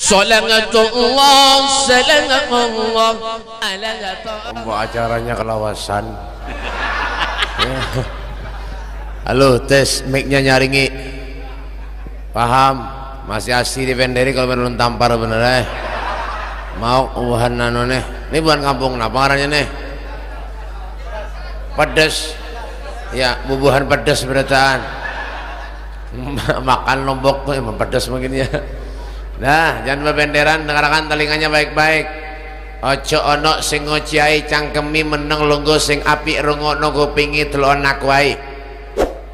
Salatullah salamullah ala acaranya kelawasan. Halo, tes mic-nya nyaringi. Paham? Masih asli di penderi kalau belum tampar bener mau uhan nano nih. Ini bukan kampung apa ngarannya nih? Pedes. Ya, bubuhan pedes berataan. Makan lombok tuh emang pedes mungkin ya. Nah, jangan bebenderan, dengarkan telinganya baik-baik. Ojo ono sing ngociai cangkemi meneng lungguh sing apik rungokno kupingi delok anak wae.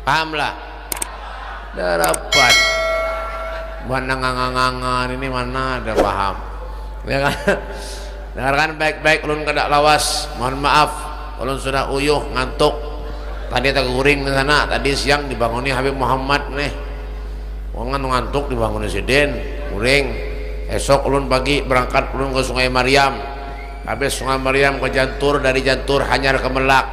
Paham lah? Darapan. Mana ngangangan ini mana ada paham. Ya kan? Dengarkan baik-baik ulun kada lawas. Mohon maaf, ulun sudah uyuh ngantuk. Tadi tak guring di sana, tadi siang dibanguni Habib Muhammad nih. Wong ngantuk dibanguni Siden, guring. Esok ulun pagi berangkat ulun ke Sungai Mariam. Habis Sungai Mariam ke Jantur, dari Jantur hanyar ke Melak.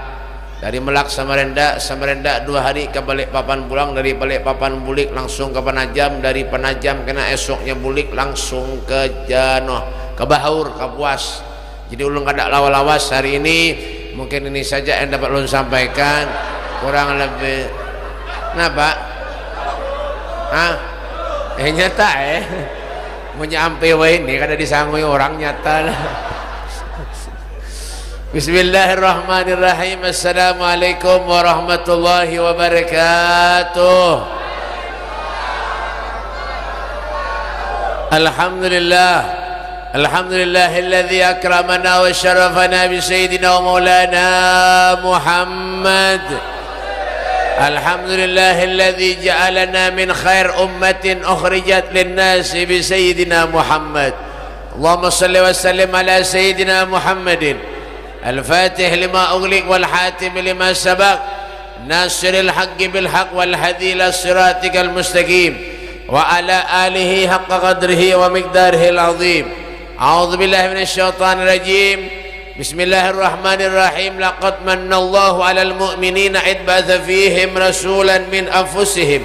Dari Melak Samarinda, Samarinda 2 hari ke Balikpapan pulang, dari Balikpapan bulik langsung ke Penajam, dari Penajam kena esoknya bulik langsung ke Janoh, ke Bahaur, ke Puas. Jadi ulun kada lawas hari ini. Mungkin ini saja yang dapat ulun sampaikan, kurang lebih. Kenapa? Hah? Nyata mau nyampe wae ini kada disangui orang nyata. Bismillahirrahmanirrahim. Assalamualaikum warahmatullahi wabarakatuh. Alhamdulillah. Alhamdulillahilladzi akramana wa syarafana bi sayyidina wa maulana Muhammad. Alhamdulillahilladzi ja'alana min khair ummatin ukhrijat lin-nasi bi sayyidina Muhammad. Allahumma shalli wa sallim ala sayyidina Muhammadin al-fatih lima ughliq wal hatim lima sabaq nasiril haqqi bil haqq wal hadi ila siratikal mustaqim wa ala alihi haqqa qadrihi wa miqdarihi al-azim. A'udzu billahi minasy syaithanir rajim. Bismillahirrahmanirrahim. Laqad manallahu 'alal mu'minina id ba'atsa fihim rasulan min anfusihim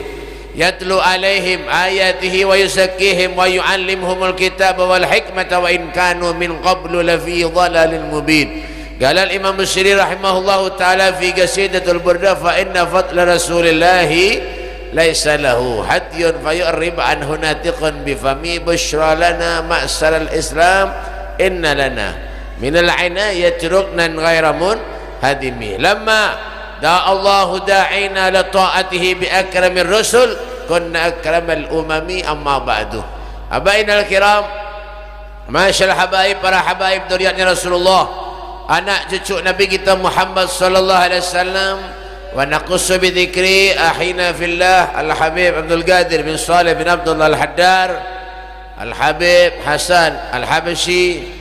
yatlu 'alaihim ayatihi wa yuzakkihim wa yu'allimuhumul kitaba wal hikmata wa in kanu min qablu lafi dhalalin mubin. Qala al-Imam Busiri rahimahullahu ta'ala fi qasidatul burda fa inna fadla rasulillahi laisa lahu hadyun fayurib anhu natiqun bifami bushra lana ma'saral islam inna lana minal inayati ruknan ghairamun hadimi. Lamma da'a Allahu da'ina la ta'atihi bi akramir rusul kunna akramal umami amma ba'du. Abainal kiram, masyal habaib, para habaib duriatnya Rasulullah, anak cucu Nabi kita Muhammad sallallahu alaihi wasallam. Wa naqussu bi dzikri ahina fillah Al-Habib Abdul Qadir bin Saleh bin Abdullah Al-Haddar, Al-Habib Hasan Al-Habsyi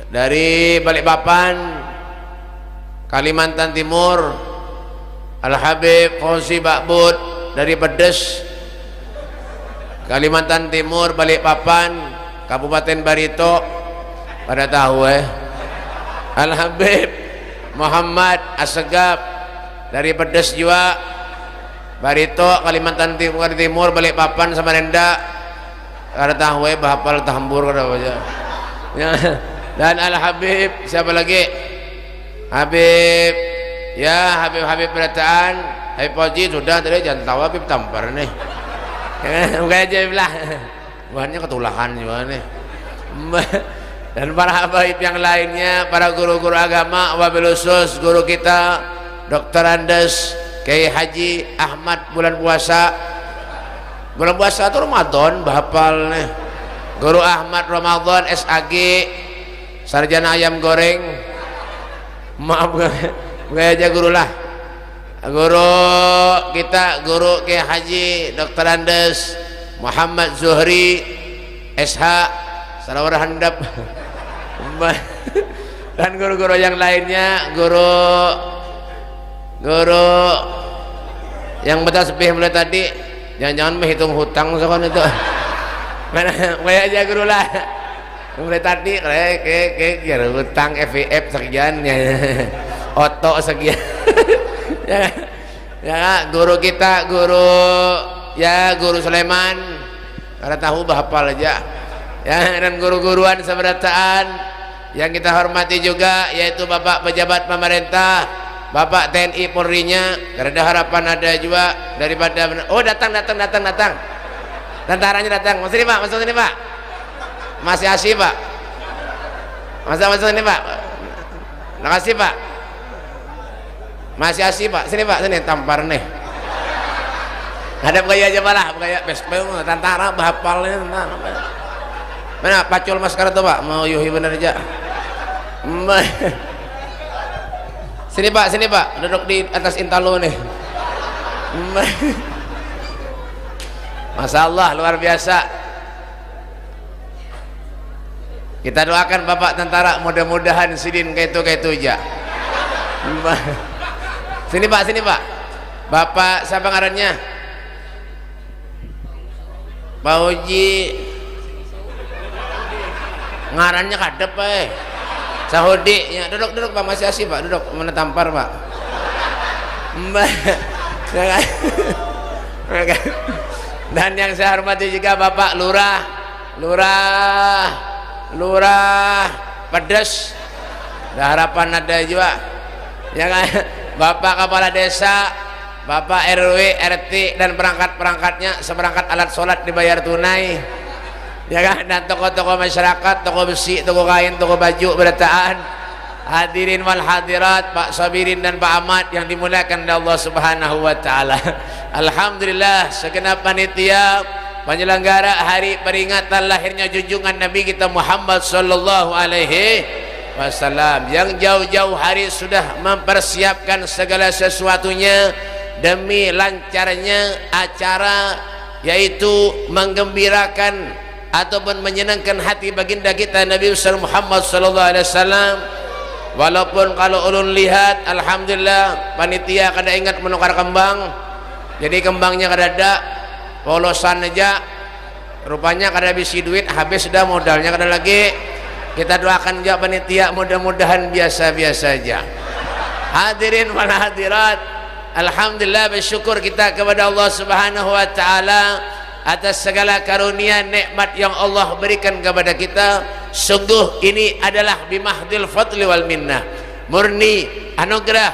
dari Balikpapan, Kalimantan Timur, Al-Habib Fauzi Ba'bud dari Pedes, Kalimantan Timur, Balikpapan, Kabupaten Barito. Pada tahu Al-Habib Muhammad Assegaf dari Pedes juga, Barito, Kalimantan Timur, Balikpapan, Samarinda. Kada tahu bahapal tahambur kada aja. Ya. Dan Al-Habib siapa lagi? Habib ya, Habib berataan, Habib Fauzi sudah tadi, jangan tahu Habib tampar nih. Bukan aja lah. Bahannya ketulakan juga nih. Dan para Habib yang lainnya, para guru-guru agama, wabil khusus guru kita Dr. Andes Kiai Haji Ahmad bulan puasa itu Ramadan bahapal nih. Guru Ahmad Ramadan SAG sarjana ayam goreng. Maaf gue aja guru lah. Guru kita guru Kiai Haji Dr. Andes Muhammad Zuhri SH Sarawar Handap. Dan guru-guru yang lainnya, guru yang betul sepih mulai tadi, jangan-jangan menghitung hutang sekarang itu. Mana kayak aja guru lah mulai tadi kayak hutang FVF sekian ya, oto sekian. Ya guru kita, guru Sulaiman, karena tahu bahapal aja. ya, dan guru-guruan seberataan yang kita hormati juga, yaitu Bapak pejabat pemerintah, Bapak TNI Polri-nya. Ada harapan ada juga daripada, oh datang. Tentaranya datang. Masuk ini Pak, masuk ini Pak. Masih asih Pak. Masuk ini Pak. Terima kasih Pak. Masih asih Pak. Sini Pak, sini tampar nih. Ada gaya aja malah, gaya bespeng tentara bahapalnya tentara. Mana pacul maskara tuh Pak, mau yuhi bener aja. Sini Pak, duduk di atas intalo nih. Masya Allah, luar biasa. Kita doakan Bapak tentara, mudah-mudahan sidin kayak itu aja. Sini Pak. Bapak siapa ngarannya? Pak Uji. Ngarannya kadep Sahudi. Ya, duduk Pak, masih asih Pak, duduk. Mana tampar Pak? Dan yang saya hormati juga Bapak Lurah Pedes. Ada harapan ada juga. Ya kan? Bapak Kepala Desa, Bapak RW, RT dan perangkat-perangkatnya, seperangkat alat sholat dibayar tunai. Ya kan? Dan tokoh-tokoh masyarakat, tokoh besi, tokoh kain, tokoh baju, berataan. Hadirin wal hadirat, Pak Sabirin dan Pak Ahmad yang dimuliakan oleh Allah Subhanahu wa taala. Alhamdulillah, segenap panitia penyelenggara hari peringatan lahirnya junjungan Nabi kita Muhammad sallallahu alaihi wasallam yang jauh-jauh hari sudah mempersiapkan segala sesuatunya demi lancarnya acara, yaitu menggembirakan ataupun menyenangkan hati baginda kita Nabi Muhammad sallallahu alaihi wasallam. Walaupun kalau ulun lihat, alhamdulillah panitia kada ingat menukar kembang, jadi kembangnya kada ada, polosan aja, rupanya kada habis duit, habis sudah modalnya kada lagi. Kita doakan aja panitia, mudah-mudahan biasa-biasa aja. Hadirin wal hadirat, alhamdulillah bersyukur kita kepada Allah Subhanahu wa taala atas segala karunia nikmat yang Allah berikan kepada kita. Sungguh ini adalah bimahdil fadli wal minnah, murni anugerah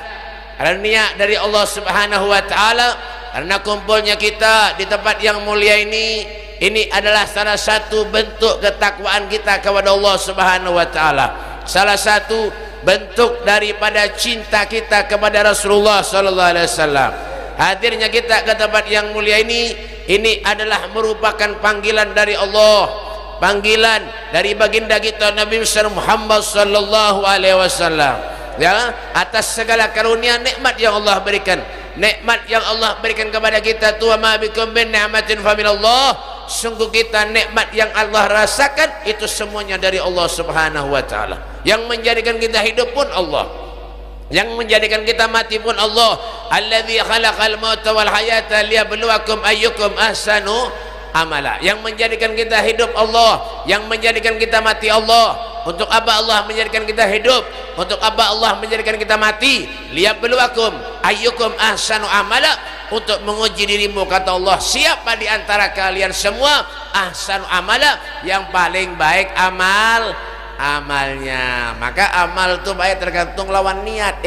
karunia dari Allah Subhanahu wa taala. Karena kumpulnya kita di tempat yang mulia ini adalah salah satu bentuk ketakwaan kita kepada Allah Subhanahu wa taala, salah satu bentuk daripada cinta kita kepada Rasulullah sallallahu alaihi wasallam. Hadirnya kita ke tempat yang mulia ini adalah merupakan panggilan dari Allah, panggilan dari baginda kita Nabi Muhammad sallallahu alaihi wasallam, ya, atas segala karunia nikmat yang Allah berikan. Nikmat yang Allah berikan kepada kita, tu ma bikum min ni'matin fa minallah. Sungguh kita nikmat yang Allah rasakan itu semuanya dari Allah Subhanahu wa taala. Yang menjadikan kita hidup pun Allah, yang menjadikan kita mati pun Allah. Alladzi khalaqal mauta wal hayata liyabluwakum ayyukum ahsanu amala. Yang menjadikan kita hidup Allah, yang menjadikan kita mati Allah. Untuk apa Allah menjadikan kita hidup? Untuk apa Allah menjadikan kita mati? Liyabluwakum ayyukum ahsanu amala. Untuk menguji dirimu, kata Allah, siapa di antara kalian semua ahsanu amala, yang paling baik amalnya. Maka amal itu baik tergantung lawan niat.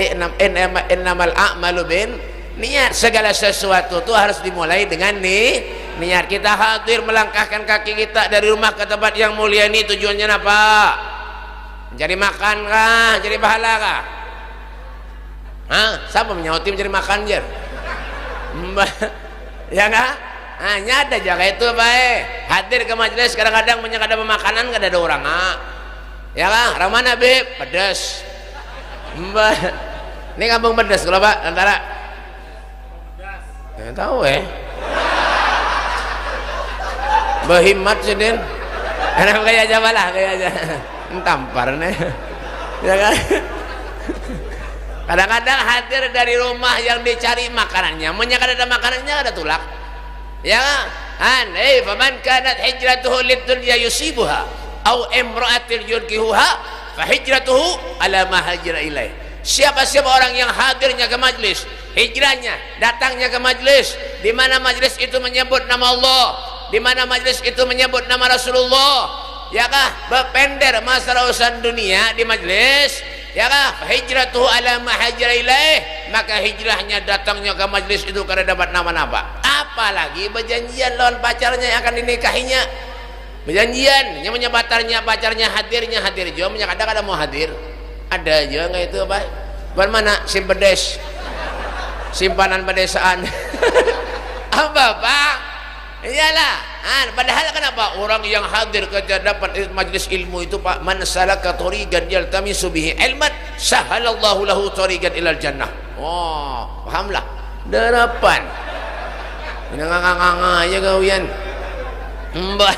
Innamal a'malu bin niat. Segala sesuatu itu harus dimulai dengan niat. Kita hadir melangkahkan kaki kita dari rumah ke tempat yang mulia ini tujuannya apa? Mencari makan kah? Mencari pahala kah? Hah? Siapa menyauti mencari makan jer? Ya enggak? Hanya ada jaga itu baik. Hadir ke majelis kadang-kadang ada pemakanan kada ada orang. Ya kan? Orang mana Beb? Pedas. Ini kampung pedas kalau Pak antara. Ya tahu Behimat sih Din. Enak kayak aja malah kayak aja. Tampar nih. Ya kan? Kadang-kadang hadir dari rumah yang dicari makanannya, menyangka ada makanannya ada tulak. Ya kan? Faman kanat hijratuhu lidunya yusibuha au imra'atil yurkihuha fa hijratuhu ala ma hajira ilaih. Siapa-siapa orang yang hadirnya ke majlis, hijrahnya, datangnya ke majlis, di mana majlis itu menyebut nama Allah, di mana majlis itu menyebut nama Rasulullah, ya kah berpender masalah urusan dunia di majlis, ya kah hijratuhu ala ma hajara ilaih, maka hijrahnya datangnya ke majlis itu karena dapat nama-nama. Apalagi berjanjian lawan pacarnya yang akan dinikahinya, berjanjian namanya pacarnya hadirnya hadir juga, kadang-kadang mau hadir ada aja nggak itu apa bagaimana simpedes simpanan pedesaan apa Pak? Iyalah, padahal kenapa orang yang hadir ke dapat majlis ilmu itu Pak, man salaka tariqan yaltamisu bihi ilman sahalallahu lahu tariqan ilal jannah. Oh, pahamlah. Darapan. Ini nganga-nganga aja kawian. Mbah.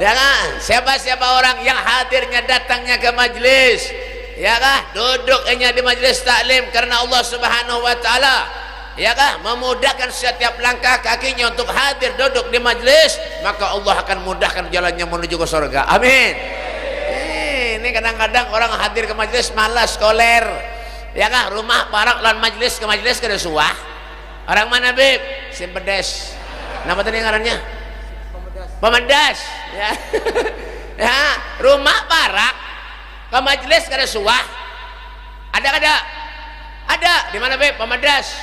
Ya kan? Siapa-siapa orang yang hadirnya datangnya ke majlis, ya kah? Duduknya di majlis taklim karena Allah Subhanahu wa taala, ya kah? Memudahkan setiap langkah kakinya untuk hadir duduk di majlis, maka Allah akan mudahkan jalannya menuju ke surga. Amin. Ini kadang-kadang orang hadir ke majlis malas koler, ya kah? Rumah parak lan majlis ke majlis kada suah. Orang mana beb? Simpedes. Nama tadi ngarannya? Pemedas. Ya. Ya, rumah parak ke majlis kada suah. Ada kada? Ada. Di mana beb? Pemedas.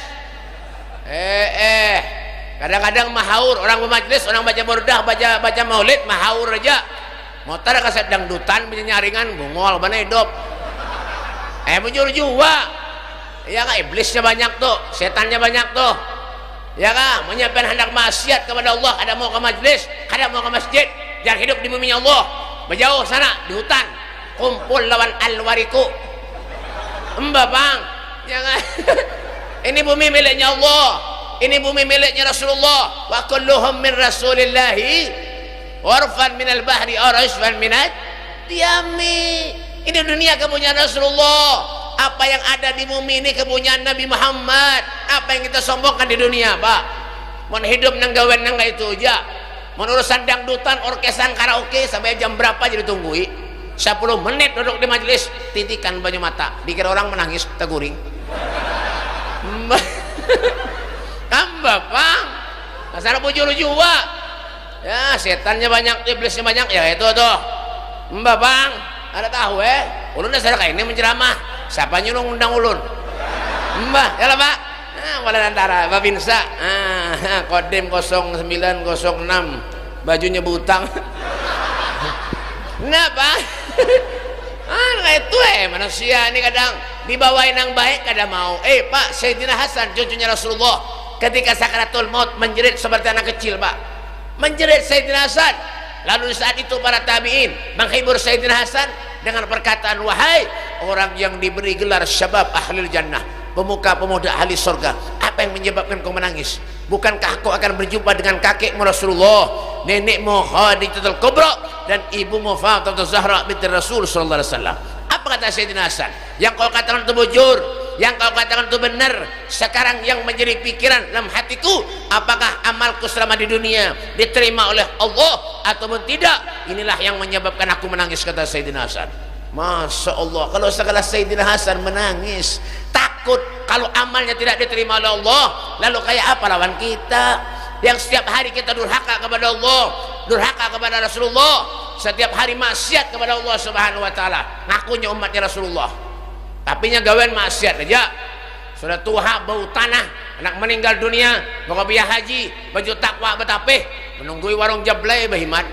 Kadang-kadang mahaur orang bermajlis, orang baca burdah, baca maulid, mahaur aja. Motor kaset dangdutan punya nyaringan bungol bana hidup. Bujur juga. Ya kah, iblisnya banyak tuh, setannya banyak tuh. Ya kah, menyiapkan hendak maksiat kepada Allah, ada mau ke majlis, ada mau ke masjid. Jangan hidup di bumi Allah. Berjauh sana di hutan. Kumpul lawan al-wariku. Mbak Bang, jangan. Ini bumi miliknya Allah, ini bumi miliknya Rasulullah. Wa kulluhum min Rasulillahi warfan minal bahri arashfan minat diami. Ini dunia kepunyaan Rasulullah. Apa yang ada di bumi ini kepunyaan Nabi Muhammad. Apa yang kita sombongkan di dunia Pak? Mau hidup nang gawen nang itu aja. Mau urusan dangdutan, orkesan, karaoke sampai jam berapa jadi tunggui? 10 menit duduk di majelis, titikan banyu mata, dikira orang menangis teguring. Tambah Bang, asal bujur juga. Ya setannya banyak, iblisnya banyak, ya itu tuh. Mbak Bang, ada tahu ulun dasar kayak ini menceramah. Siapa nyuruh undang ulun? Mbah, ya lah Pak. Wala antara Babinsa. Kodim 0906. Bajunya butang. Nah Pak. Itu manusia ini kadang dibawain yang baik kadang mau. Pak, Sayyidina Hasan cucunya Rasulullah ketika sakaratul maut menjerit seperti anak kecil Pak, menjerit Sayyidina Hasan. Lalu saat itu para tabi'in menghibur Sayyidina Hasan dengan perkataan, wahai orang yang diberi gelar syabab ahlil jannah, pemuka-pemuda ahli surga, apa yang menyebabkan kau menangis? Bukankah kau akan berjumpa dengan kakekmu Rasulullah, nenekmu Khadijatul Kubra, dan ibumu Fatimah Zahra binti Rasul sallallahu alaihi wasallam? Apa kata Sayyidina Hasan? Yang kau katakan itu bujur, yang kau katakan itu benar. Sekarang yang menjadi pikiran dalam hatiku, apakah amalku selama di dunia diterima oleh Allah ataupun tidak? Inilah yang menyebabkan aku menangis, kata Sayyidina Hasan. Masya Allah, kalau segala Sayyidina Hasan menangis, takut kalau amalnya tidak diterima oleh Allah, lalu kayak apa lawan kita yang setiap hari kita durhaka kepada Allah, durhaka kepada Rasulullah, setiap hari maksiat kepada Allah Subhanahu wa taala, ngakunya umatnya Rasulullah, tapinya gawen maksiat aja. Sudah tua bau tanah, anak meninggal dunia, bawa biaya haji, baju takwa betapih, menunggui warung jablay bahimat.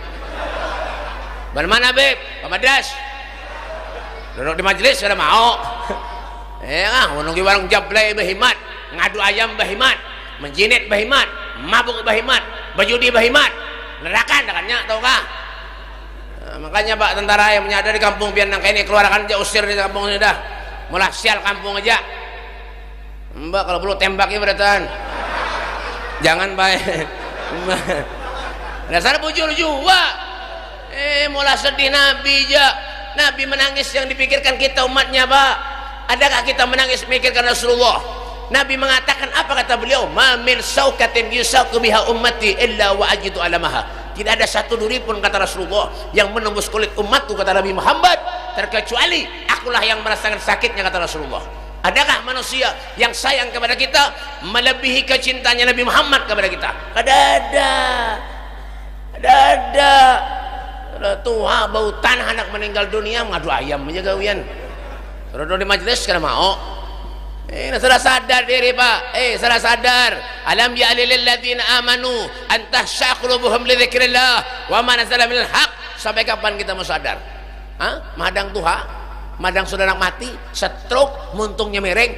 Bagaimana beb? Pamadas. Duduk di majelis sudah mau. Menunggui warung jablay bahimat, ngadu ayam bahimat, menjinit bahimat, mabuk bahimat, berjudi bahimat, nerakan dekannya tau kah? Makanya Pak tentara yang menyadari kampung biar nang ini keluarkan aja, usir di kampung ini dah. Mulai sial kampung aja. Mbak kalau perlu tembaknya beratan. Jangan baik. Dasar bujur juga. Mulai sedih Nabi aja. Nabi menangis yang dipikirkan kita umatnya Pak. Adakah kita menangis memikirkan Rasulullah? Nabi mengatakan apa kata beliau? Ma min saukatin yusaqu biha ummati illa wa ajidu alamaha. Tidak ada satu duri pun kata Rasulullah yang menembus kulit umatku, kata Nabi Muhammad, terkecuali akulah yang merasakan sakitnya, kata Rasulullah. Adakah manusia yang sayang kepada kita melebihi kecintanya Nabi Muhammad kepada kita? Ada. sudah tua bau tanah anak meninggal dunia ngadu ayam aja gawian sudah di majelis karena mau sudah sadar diri pak sudah sadar alam ya'lil ladzina amanu an tahsha qulubuhum li dzikrillah wa ma nazala minal haq. Sampai kapan kita mau sadar? Madang tuha, madang sudah nak mati, stroke, muntungnya miring,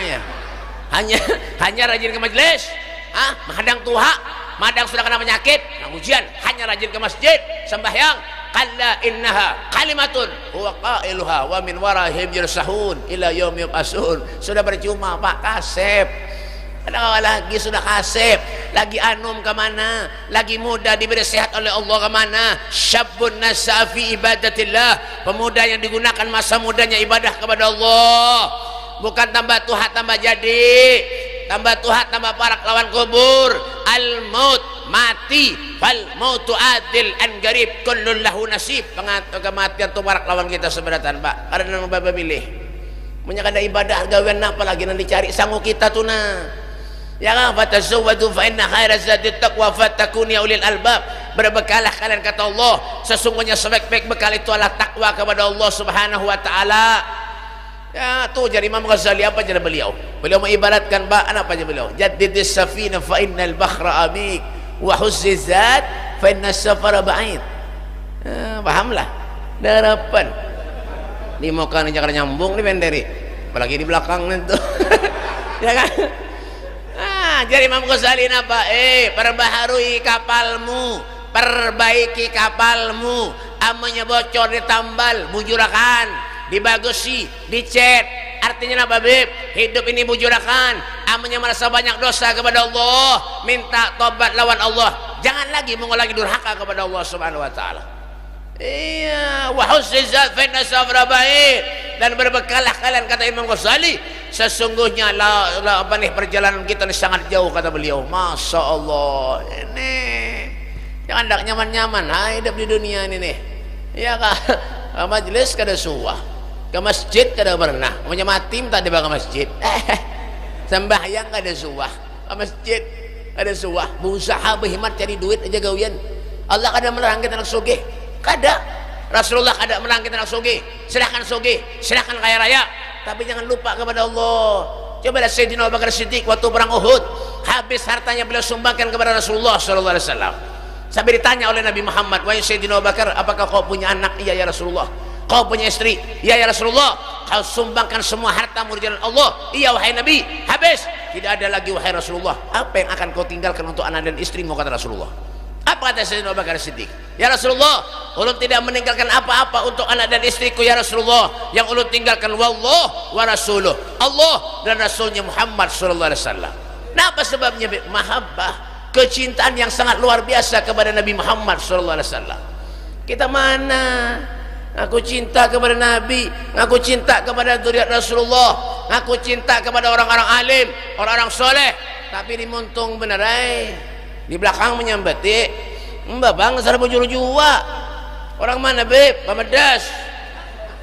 ya. Hanya rajin ke majelis, madang tuha, madang sudah kena penyakit, ujian, hanya rajin ke masjid, sembahyang, kalla innaha kalimatun huwa qailuha wa min warahim yursahun ila yaumi yub'atsun. Sudah percuma pak, kasep. Ada lagi sudah kasep, lagi anum kemana, lagi muda diberi sehat oleh Allah kemana? Syabun nasafi ibadatillah, pemuda yang digunakan masa mudanya ibadah kepada Allah, bukan tambah tua tambah jadi, tambah tua tambah parak lawan kubur. Al maut mati, fal mautu adil an garib kullun lahu nasib. Kematian tu parak lawan kita seberatan pak, karena bapak pilih punya kada ibadah gawean apa lagi nanti cari sanggup kita tuh nah. Ya kan, fatazawwadu fa inna khairaz zadi taqwa fatakun ya ulil albab. Berbekalah kalian kata Allah, sesungguhnya sebaik-baik bekal itu adalah takwa kepada Allah Subhanahu wa taala. Ya, tuh jadi Imam Ghazali apa jadi beliau? Beliau mengibaratkan apa aja beliau? Jaddidis safina fa innal bakhra amik wa huzzizat fa innas safara ba'id. Pahamlah. Darapan. Di muka jangan nyambung di benderi. Apalagi di belakang itu. Ya kan? Jadi Imam Ghazali apa? Perbaharui kapalmu, perbaiki kapalmu, amannya bocor ditambal, bujurakan, dibagusi, dicet. Artinya apa beb? Hidup ini bujurakan, amannya merasa banyak dosa kepada Allah, minta tobat lawan Allah, jangan lagi mengulangi durhaka kepada Allah Subhanahu wa taala. Iya, wa huzzizat fa inna sabra ba'id. Dan berbekalah kalian kata Imam Ghazali, sesungguhnya perjalanan kita ini sangat jauh kata beliau. Masya Allah, ini jangan dak nyaman-nyaman hidup di dunia ini nih. Ya kah? Ke majelis kada suah, ke masjid kada pernah, punya mati minta dibawa ke masjid. Sembahyang kada suah, ke masjid kada suah, berusaha berhemat cari duit aja gawian. Allah kada melarang kita nak sugih, kada. Rasulullah kada melarang kita nak sugih, silahkan sugih, silahkan kaya raya, tapi jangan lupa kepada Allah. Coba lihat Sayyidina Abu Bakar Siddiq waktu perang Uhud, habis hartanya beliau sumbangkan kepada Rasulullah sallallahu alaihi wasallam. Sampai ditanya oleh Nabi Muhammad, wahai Sayyidina Abu Bakar, apakah kau punya anak? Iya ya Rasulullah. Kau punya istri? Iya ya Rasulullah. Kau sumbangkan semua hartamu di jalan Allah? Iya wahai Nabi. Habis, tidak ada lagi wahai Rasulullah. Apa yang akan kau tinggalkan untuk anak dan istrimu kata Rasulullah? Apa kata Sayyidina Abu Bakar Siddiq? Ya Rasulullah, ulun tidak meninggalkan apa-apa untuk anak dan istriku ya Rasulullah. Yang ulun tinggalkan wallah wa rasuluh, Allah dan Rasulnya Muhammad sallallahu alaihi wasallam. Nah, apa sebabnya? Mahabbah, kecintaan yang sangat luar biasa kepada Nabi Muhammad sallallahu alaihi wasallam. Kita mana? Aku cinta kepada Nabi, aku cinta kepada zuriat Rasulullah, aku cinta kepada orang-orang alim, orang-orang soleh, tapi dimuntung bener di belakang menyambati mbak bang sarap bujur jua orang mana beb pamedas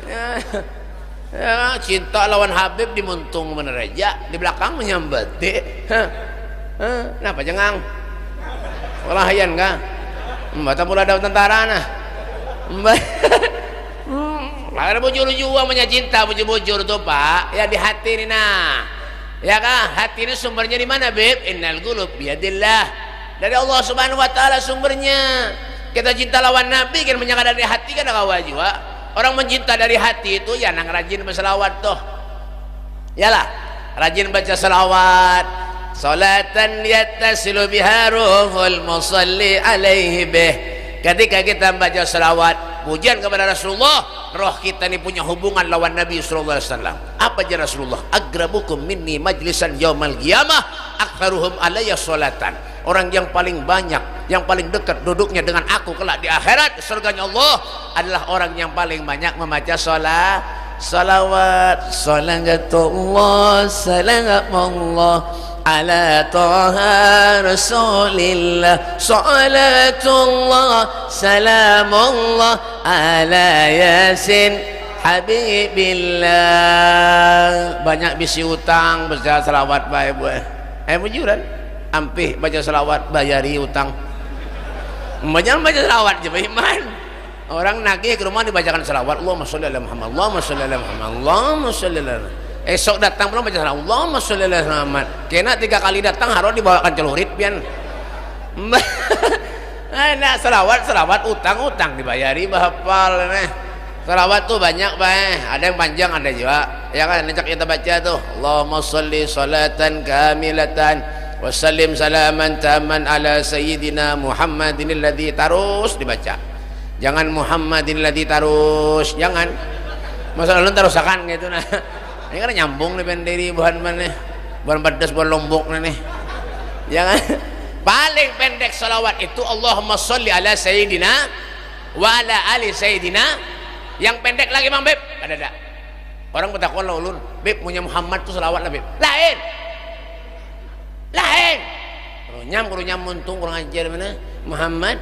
ya, cinta lawan Habib dimuntung bener aja di belakang menyambati. Kenapa jangan walahian kah mbak tak pula ada tentara nah mbak ada bujur jua punya cinta bujur-bujur tuh pak ya di hati ini nah ya kah hati ini sumbernya di mana beb? Innal qulub biyadillah, dari Allah Subhanahu wa taala sumbernya. Kita cinta lawan Nabi kan menyangka dari hati kan ada jiwa. Orang mencinta dari hati itu ya nang rajin berselawat tuh. Yalah, rajin baca selawat. Salatan yattasilu biha ruhul musalli alaihi bih. Ketika kita baca selawat pujian kepada Rasulullah, roh kita ini punya hubungan lawan Nabi sallallahu alaihi wasallam. Apa aja Rasulullah? Agrabukum minni majlisan yaumal qiyamah aktsaruhum alayya salatan. Orang yang paling banyak, yang paling dekat duduknya dengan aku kelak di akhirat surganya Allah adalah orang yang paling banyak membaca salawat. Salatullah salamullah ala taha rasulillah, salatullah salamullah ala yasin habibillah. Banyak bisi utang baca salawat baik bujuran ampih baca selawat bayari utang baca selawat aja iman. Orang nagih ke rumah dibacakan selawat, Allahumma sholli ala Muhammad, Allahumma sholli ala Muhammad, Allahumma sholli ala. Esok datang belum baca selawat, Allahumma sholli ala Muhammad. Kena 3 kali datang harus dibawakan celurit pian. Nah, selawat utang dibayari bahapal nih. Selawat tuh banyak ada yang panjang ada juga. Ya kan necak kita baca tuh, Allahumma sholli sholatan kamilatan wa sallim salaman taman ala sayyidina Muhammadin alladzi terus dibaca. Jangan Muhammadin alladzi terus, jangan. Masa lu terusakan gitu nah. Ini kan nyambung nih pendiri buhan mana? Buhan pedas buhan lombok nih. Jangan. Paling pendek salawat itu Allahumma sholli ala sayyidina wa ala ali sayyidina. Yang pendek lagi Mang Beb, ada. Orang bertakwa lah ulun, Beb punya Muhammad tuh selawat lah Beb. Lain. Kurunyam muntung kurang ajar mana? Muhammad.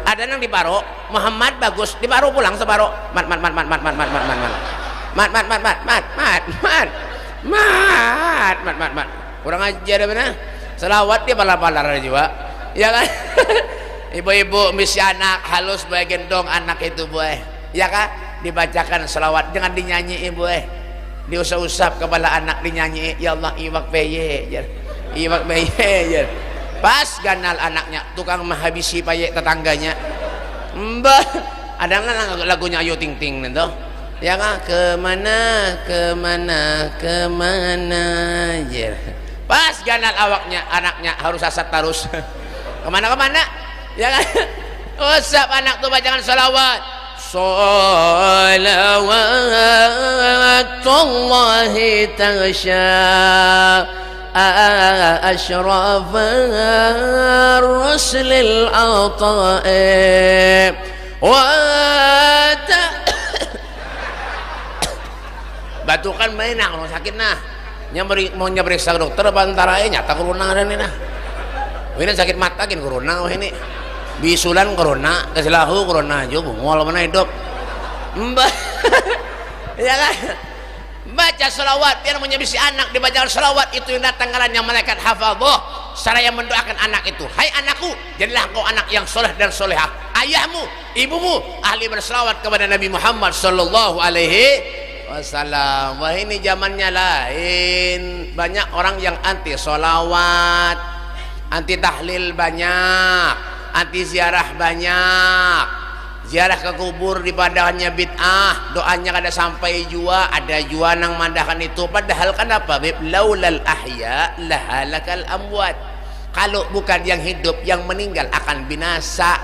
Ada yang diparo, Muhammad bagus, diparo pulang separo. Mat. Kurang ajar mana? Selawat dia pala-pala juga. Ya kan? Ibu-ibu misi anak halus bae gendong anak itu boy. Ya kan? Dibacakan selawat, jangan dinyanyi ibu diusap-usap kepala anak dinyanyi, ya Allah iwak beye pas ganal anaknya tukang menghabisi payek tetangganya mbah ada nggak lagunya Ayu Ting Ting nih ya kan kemana ya pas ganal awaknya anaknya harus asat terus kemana ya kan usap anak tuh bacakan salawat salawatullahi taghsha ashraf rusulil ata'i wa batukan mainang lo sakit nah mau nyaperiksa dokter bantara nyata corona ini nah ini sakit mata gini corona ini bisulan corona kesilahu corona aja bungol mana hidup mbak ya kan baca selawat biar menyebisi anak dibaca selawat itu yang datang ngarannya malaikat hafadhah seraya mendoakan anak itu hai anakku jadilah engkau anak yang soleh dan solehah ayahmu ibumu ahli berselawat kepada Nabi Muhammad sallallahu alaihi wasallam. Wah ini zamannya lain, banyak orang yang anti solawat, anti tahlil banyak, anti ziarah banyak. Ziarah ke kubur dipadahannya bid'ah, doanya kada sampai jua, ada jua nang mandakan itu. Padahal kan apa? Laulal ahya lahalakal amwat. Kalau bukan yang hidup, yang meninggal akan binasa.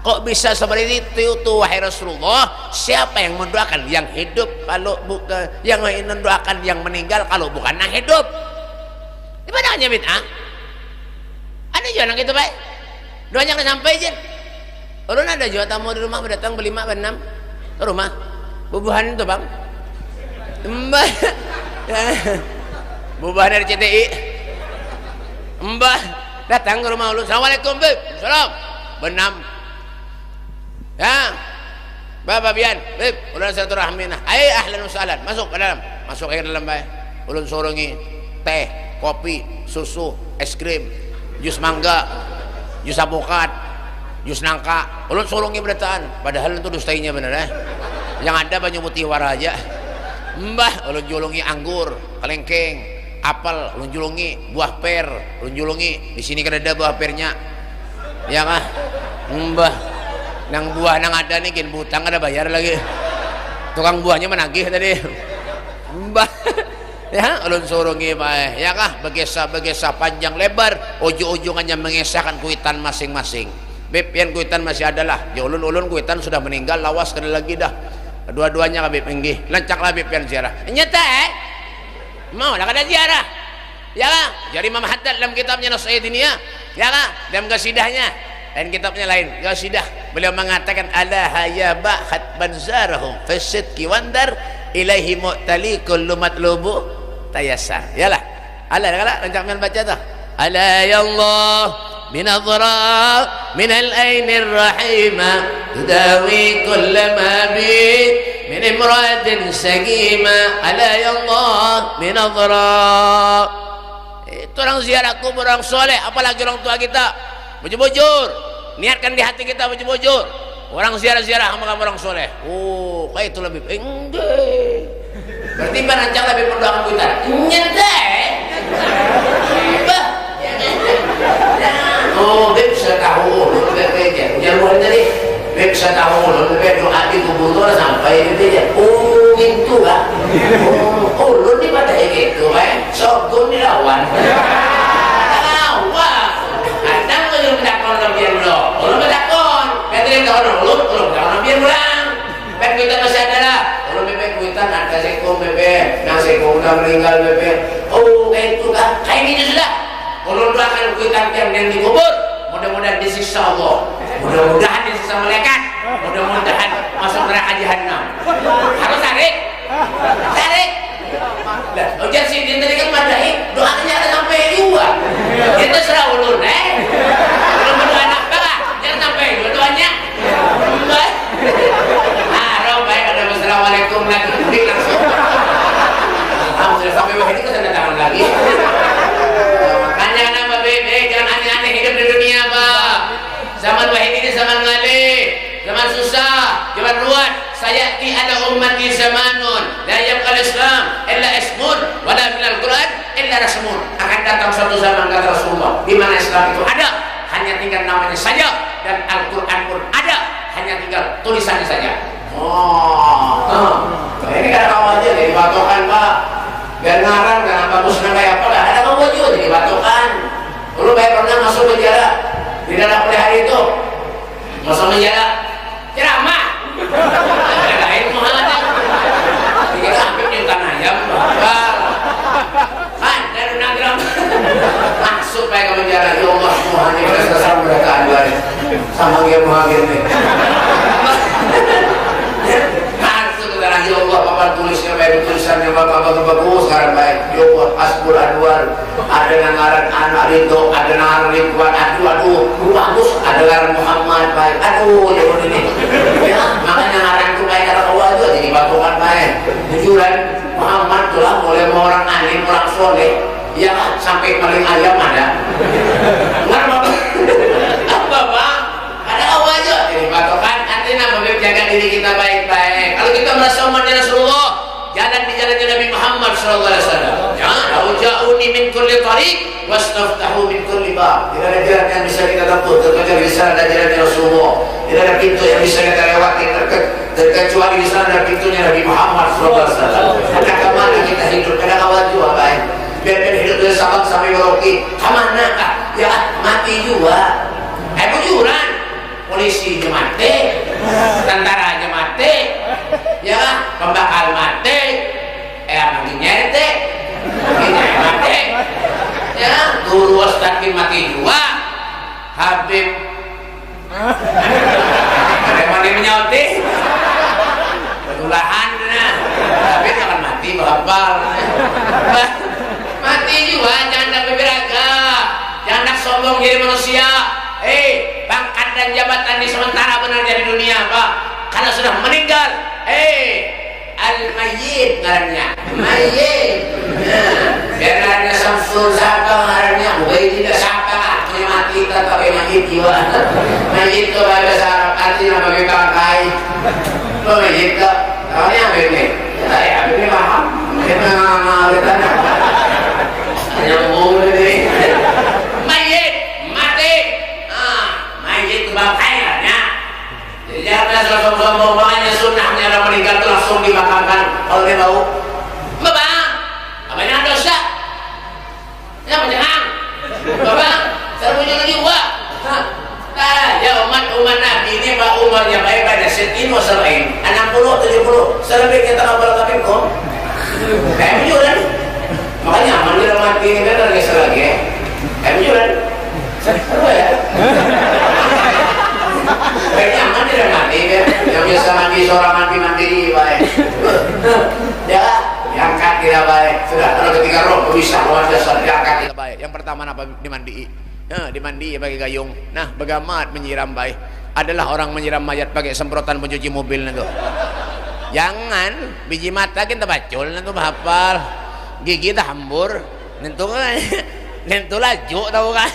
Kok bisa seperti itu tuh wahai Rasulullah? Siapa yang mendoakan yang hidup kalau bukan yang mendoakan yang meninggal kalau bukan yang hidup? Dipadahannya bid'ah. Ada jua nang itu baik. Doanya kada sampai jen. Ulun ada juga tamu di rumah berdatang berlima berenam ke rumah bubuhan itu bang mbah bubuhan dari CTI mbah datang ke rumah ulun assalamualaikum beb salam benam ya bapak bian beb ulun silaturahmi nah ayo ahlan wasahlan masuk ke dalam masuk ke dalam bae ulun sorongi teh kopi susu es krim jus mangga jus apokat jus nangka, ulun solongi berataan, padahal itu dustainya bener yang ada banyak putih wara aja. Mbah, ulun julungi anggur, kelengkeng, apel, ulun julungi buah per, ulun julungi di sini kan ada buah pernya, ya kah? Mbah, nang buah nang ada nih, gin butang ada bayar lagi, tukang buahnya menagih tadi. Mbah, ya ulun solongi bae, ya kah? Begesa panjang lebar, ujung-ujungannya mengesahkan kuitan masing-masing. Beb yang kuitan masih ada lah ya ulun kuitan sudah meninggal lawas kena lagi dah dua-duanya Beb enggih lancak lah Beb yang ziarah nyata mau lah kada ziarah ya kan jadi Imam Haddad dalam kitabnya Nasihatiniyah ya kan dalam qasidahnya dan kitabnya lain qasidah beliau mengatakan ala hayaba khatban zarahum fasidki wandar ilaihi mu'tali kullu matlubu tayassar yalah ala lancak men baca dah ala ya Allah بنظرة من العين الرحيمة تداوي كل ما بي من امرأة سقيمة ألا يا الله بنظرة Itu orang ziarah kubur orang soleh, apalagi orang tua kita. Bujur-bujur, niatkan di hati kita bujur-bujur. Orang ziarah-ziarah sama orang soleh. Oh, kayak itu lebih enggak. Berarti berancang lebih berdoa kita. Nyedeh. Bah. Oh, beb bisa tahu, beb aja. Jangan boleh tadi. Beb bisa tahu, beb doa di kubur itu sampai itu ya. Oh, itu lah. Oh, lu ni pada gitu, Sogun dilawan. Wah, kadang lu yang bertakon lebih lo. Lu bertakon. Petri tahu lu bertakon lebih ulang. Pet kita masih ada lah. Lu bebek kuitan ada seko bebek, nasi seko udah meninggal bebek. Oh, itu kan kayak gitu sudah. Kalau doakan kuitan yang dikubur, mudah-mudahan disiksa Allah, mudah-mudahan disiksa malaikat, mudah-mudahan masuk neraka jahanam. Harus tarik. Lah, ujian si dia tadi kan madai, doanya ada sampai dua. Kita serah ulun, belum berdoa anak lah, jangan sampai dua-duanya. Baik ada wassalamualaikum lagi, mudik langsung. Alhamdulillah sampai begini kita tanda tangan lagi. Makanya nama bebe jangan aneh-aneh hidup di dunia, Pak. Zaman wahid ini zaman ngalih, zaman susah, zaman ruwet. Sayati ada umat di zamanun la yabqal Islam illa ismun wala minal Quran illa rasmun. Akan datang suatu zaman kata Rasulullah di mana Islam itu ada, hanya tinggal namanya saja, dan Al-Quran pun ada, hanya tinggal tulisannya saja. Ini kadang awal aja jadi batokan, Pak. Biar ngarang dan bagusnya kayak apa lah. Ada kamu juga jadi batokan. Dulu baik pernah masuk penjara di dalam hari itu. Masuk penjara ceramah. Ada ilmu ada. Kita hampir nyutan ayam, Pak. Kan dari nagram masuk baik ke penjara. Ya Allah, Tuhan ini kesesatan berataan baik. Sama dia mengakhir nih. Ya Allah, papan tulisnya baik, tulisannya bapak bagus sekarang baik. Ya Allah, Asbul Anwar, ada nangaran anak Ridho, ada nangaran Ridwan, aduh, bagus, ada nangaran Muhammad baik, aduh, ya Allah ini. Ya, makanya nangaran itu baik kata Allah juga jadi batuan baik. Jujuran Muhammad tuh lah, mulai orang alim, orang soleh, ya kan, sampai paling ayam ada. Nggak apa Pak? Ada Allah aja jadi batokan. Artinya menjaga diri kita baik-baik. Kalau kita merasa umatnya Rasulullah, jalan di jalannya Nabi Muhammad SAW. Ya, lau ja'uni min kulli tariq wastaftahu min kulli bab. Tidak ada jalan yang bisa kita tempuh terkecuali di sana ada jalannya Rasulullah. Tidak ada pintu yang bisa kita lewati terkecuali di sana ada pintunya Nabi Muhammad SAW. Ada kemana kita hidup? Kadang awal juga baik. Biarkan hidup dari sabang sampai Merauke. Kemana kah? Ya mati juga. Bujuran. Polisi aja mati, tentara aja mati, ya pembakar mati, makin nyerte, mati, ya guru ustadz mati juga, Habib, ada mana menyauti, betulahan, Habib jangan mati bahapal, mati juga, jangan nak beraga, jangan nak sombong jadi manusia. Pangkat dan jabatan di sementara benar di dunia, Pak. Karena sudah meninggal. Al-Mayyit ngarannya. Mayyit. Biar ada Samsul Saka ngarannya. Mubaidina Saka. Artinya mati tetap mayyit jiwa. Mayyit itu bahasa Arab artinya bagi kakai. Mayyit itu. Tahunya apa ini? Ya, ini paham. Kita nggak nyambung ini. Mayyit. Mati. Itu bapaknya, jadi jangan sombong-sombong. Makanya sunnahnya orang meninggal itu langsung dimakamkan. Kalau dia bau, Bapak, apanya dosa? Ya jangan, Bapak, saya punya lagi uang. Ya umat Nabi ini Pak Umarnya baik pada setin wasalain 60-70 selebih kita ngobrol tapi kok kayak menyuran. Makanya aman di rumah ini kan lagi selagi kayak menyuran. Apa ya? Baiknya aman tidak mati kan? Yang biasa mandi seorang mandi baik. Ya, diangkat tidak baik. Sudah kalau ketika roh bisa luar dasar diangkat tidak baik. Yang pertama apa dimandi? Dimandi pakai gayung. Nah, bagamat menyiram baik adalah orang menyiram mayat pakai semprotan pencuci mobil itu. Jangan biji mata kita bacul itu hafal. Gigi dah hambur. Nentu kan nentu laju tahu kan.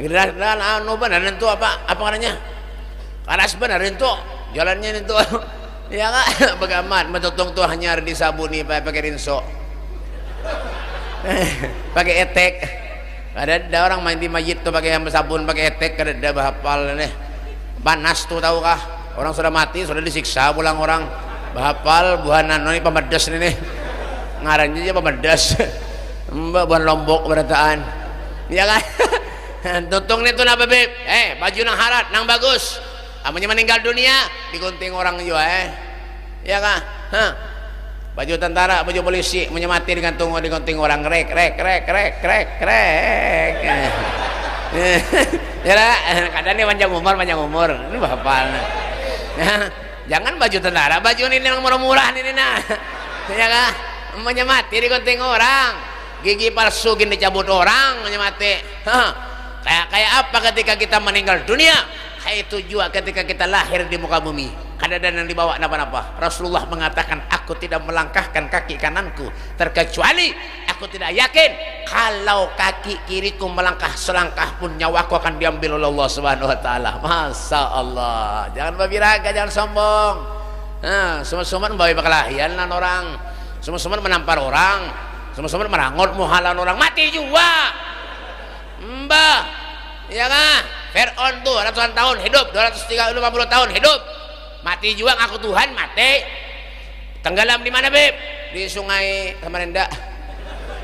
Giliran anu benar nentu apa namanya? Karas benar nentu jalannya nentu. Ya kan bagaimana metutong tuh hanya disabuni pakai rinso. Pakai etek. Ada orang main di masjid tuh pakai sabun pakai etek ada bahapal nih. Panas tuh tahu kah? Orang sudah mati sudah disiksa pulang orang. Bahapal buahan ini pemedas ini. Ngarannya aja pemedas. Mbak buan Lombok berataan. Iya kan? Tutung itu apa beb? Baju nang harat nang bagus. Amanya meninggal dunia digunting orang juga iya kan? Baju tentara, baju polisi menyemati digantung digunting orang rek. Ya lah, kadang ini panjang umur ini bahapal. Jangan baju tentara, baju ini yang murah-murah ini nah. Ya kan? Menyemati digunting orang, gigi palsu gini dicabut orang menyemati. Kayak apa ketika kita meninggal dunia? Itu juga ketika kita lahir di muka bumi. Kadang-kadang yang dibawa napa-napa. Rasulullah mengatakan, aku tidak melangkahkan kaki kananku terkecuali aku tidak yakin kalau kaki kiriku melangkah selangkah pun nyawaku akan diambil oleh Allah Subhanahu wa taala. Masya Allah. Jangan berbiraga, jangan sombong. Semua bawa perkelahian lan orang. Semua menampar orang. Semua merangut muhalan orang, mati juga. Mbah. Ya kan? Fir'aun tuh ratusan tahun hidup, 250 tahun hidup. Mati juga ngaku Tuhan, mati. Tenggelam di mana, Beb? Di Sungai Samarinda.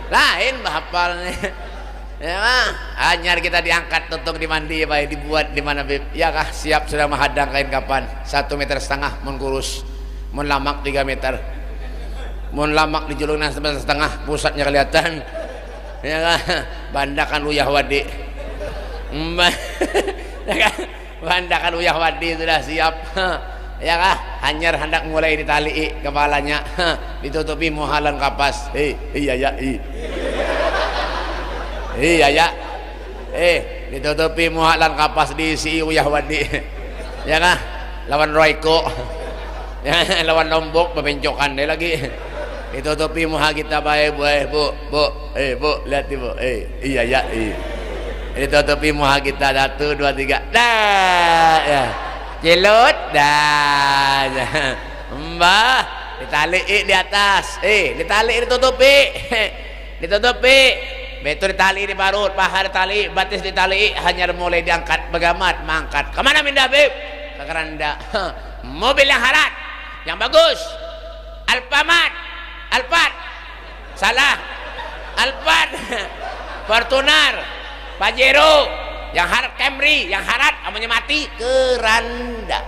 Lain bahapal nih. Ya kah? Anyar kita diangkat tutung dimandi baik dibuat di mana, Beb? Ya kah? Siap sudah menghadang kain kapan? 1,5 meter mun kurus. Mun lamak 3 meter. Mun lamak dijulungna 1,5 meter, pusatnya kelihatan. Ya kah? Bandakan uyah wadi. Ya kah? Bandakan uyah wadi sudah siap. Ya kah? Hanyar hendak mulai ditali kepalanya, ditutupi muhalan kapas. Iya ya. Ditutupi muhalan kapas diisi uyah wadi. Ya kah? Lawan Royko. Ya, lawan Lombok pepencokan deh lagi. Ditutupi muha kita baik bu. Lihat bu. Iya ya. Ditutupi muha kita 1 2 3. Dah ya. Cilut dah. Mbah ditali di atas. Ditali ditutupi. Betul ditali di parut, paha ditali, batis ditali, hanya mulai diangkat begamat mangkat. Kemana mindah Beb? Ke keranda. Mobil yang harat, yang bagus. Alphard. Salah. Alphard. Fortuner. Pajero, yang harat Camry, yang harat namanya mati keranda.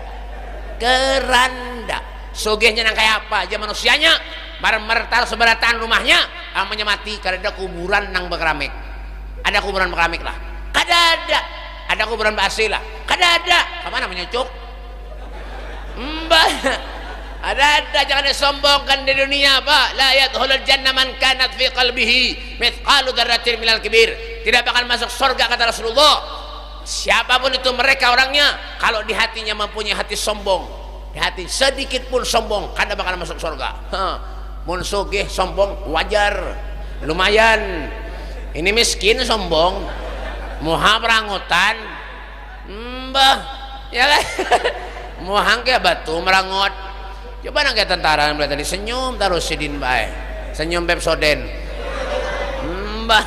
Sugihnya nang kayak apa aja manusianya, mertar seberatan rumahnya, namanya mati karena ada kuburan nang berkeramik. Ada kuburan berkeramik lah. Ada kuburan basi lah. Ada. Kemana menyucuk? Mbah. Ada, jangan disombongkan di dunia, Pak. La yadkhulul jannah man kanat fi qalbihi mithqalu dzarratin minal kibir. Tidak bakal masuk surga kata Rasulullah. Siapapun itu mereka orangnya, kalau di hatinya mempunyai hati sombong, di hati sedikit pun sombong, kada bakal masuk surga. Mun sugih sombong wajar, lumayan. Ini miskin sombong, muha merangutan, mbah, ya kan? Muhang kayak batu merangut. Coba nang kayak tentara melihat tadi senyum terus sidin bae. Senyum Pepsoden. Mbah